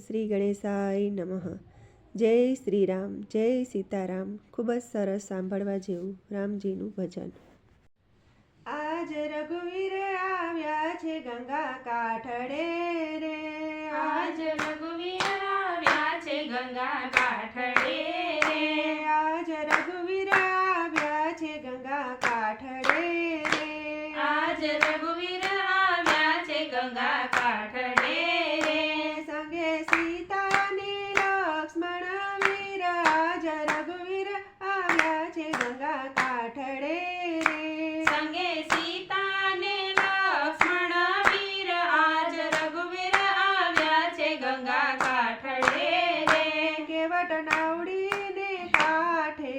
શ્રી ગણેશાય નમઃ. જય શ્રી રામ, જય સીતારામ. ખૂબ જ સરસ સાંભળવા જેવું રામજીનું ભજન. આજ રઘુવીર આવ્યા છે ગંગા કાંઠડે રે. આજ રઘુવીર આવ્યા છે ગંગા કાંઠડે રે. આજ રઘુવીર આવ્યા છે ગંગા કાંઠડે રે. આજ રઘુવીર આવ્યા છે ગંગા કાંઠડે રે. સંગે સીતા ને લક્ષ્મણ વીર. આજ રઘુવીર આવ્યા છે ગંગા કાંઠડે રે. સંગે સીતા ને લક્ષ્મણ વીર. આજ રઘુવીર આવ્યા છે ગંગા કાંઠડે રે. કેવટ નાવડીને કાંઠે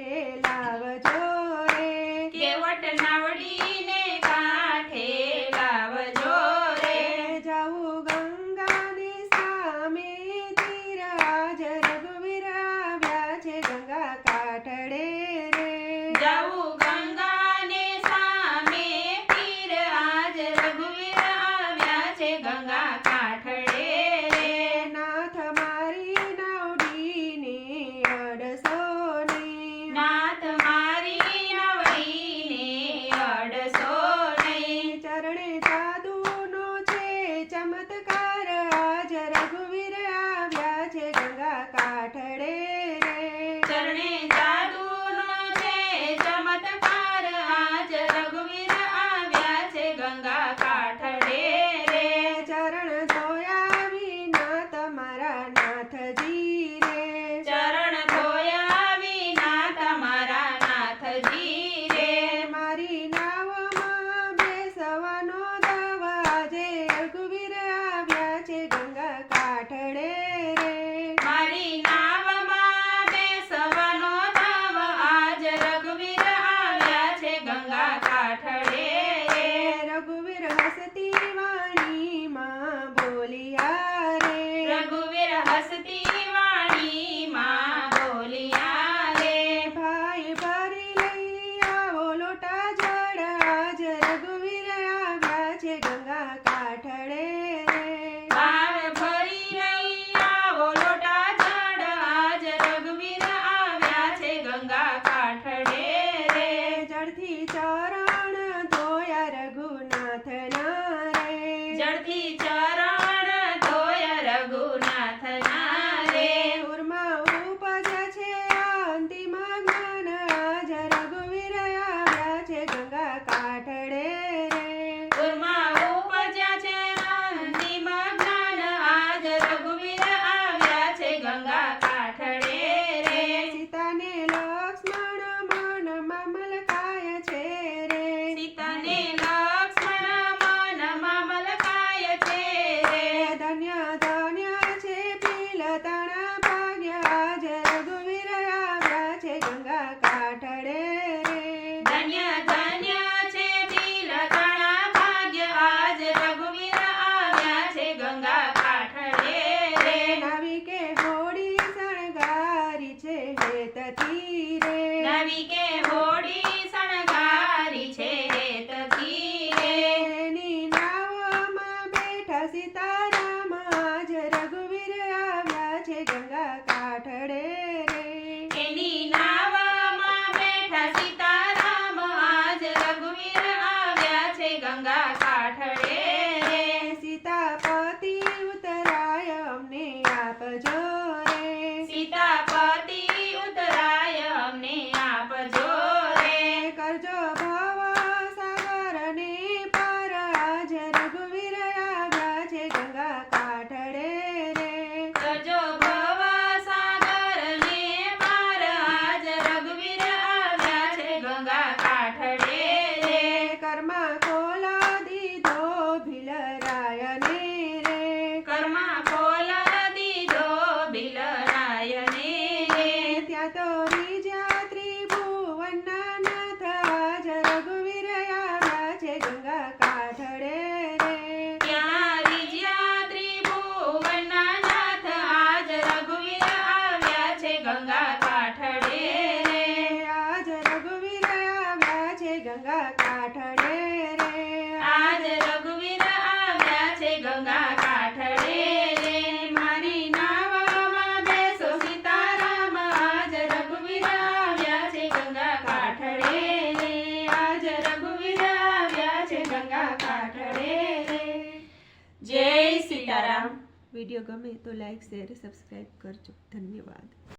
લાવજો રે. કેવટ નાવડીને કાંઠે લાવજો રે. જાવું ગંગાની સામે તીર. આજ રઘુવીર આવ્યા છે ગંગા કાંઠડે રે. જાવું ગંગાને સામે તીર. આજ રઘુવીર આવ્યા છે ગંગા કાંઠડે રે. નાથ મારી નાવડીને અડસો નહીં. નાથ મારી નવડીને અડસો નહીં. ચરણે જાદુનો છે ચમત્કાર. આજ રઘુવીર આવ્યા છે ગંગા કાંઠડે રે. ચરણે જાદુનો છે ચમત્કાર. આજ રઘુવીર આવ્યા છે ગંગા કાંઠડે રે. ચરણ ધોયા વિના તમારા નાથજી રે. ચરણ ધોયા વિના તમારા નાથજી રે. મારી નાવમાં બેસવાનો દાવ. આજે રઘુવીર આવ્યા છે ગંગા કાંઠડે રે. મારી નાવમાં બેસવાનો દાવ. આજ રઘુવીર આવ્યા છે ગંગા કાંઠડે રે. રઘુવીર હસતી વાણીમાં બોલિયા રે. રઘુવીર હસતી વાણીમાં બોલિયા રે. ભાઈ ભરી લઈ આવો લોટા જળ. આજ રઘુવીર આવ્યા છે ગંગા કાંઠડે રે. ભાવ ભરી લઈ આવો લોટા જળ. આજ રઘુવીર આવ્યા છે ગંગા કાંઠડે રે. જળથી ચરણ ધોયા રઘુનાથના રે. જળથી ચરણ ધોયા રઘુનાથના રે. ઉરમાં ઉપજ્યા છે અંતિમ જ્ઞાન. આજ રઘુવીર આવ્યા છે ગંગા કાંઠડે રે. ઉરમાં ઉપજ્યા છે અંતિમ જ્ઞાન. આજ રઘુવીર આવ્યા છે ગંગા કાંઠડે રે. સીતાને લક્ષ્મણ મનમાં મલકાય છે રે. સીતાને લક્ષ્મણ મનમાં મલકાય છે રે. ધન્ય ધન્ય છે પિલતણા ભાગ્યા. આજ રઘુવીર આવ્યા છે ગંગા કાંઠડે રે. ધન્ય ધન્ય છે પિલતણા સીતારામ. વિડીયો ગમે તો લાઈક શેર સબસ્ક્રાઈબ કરજો. ધન્યવાદ.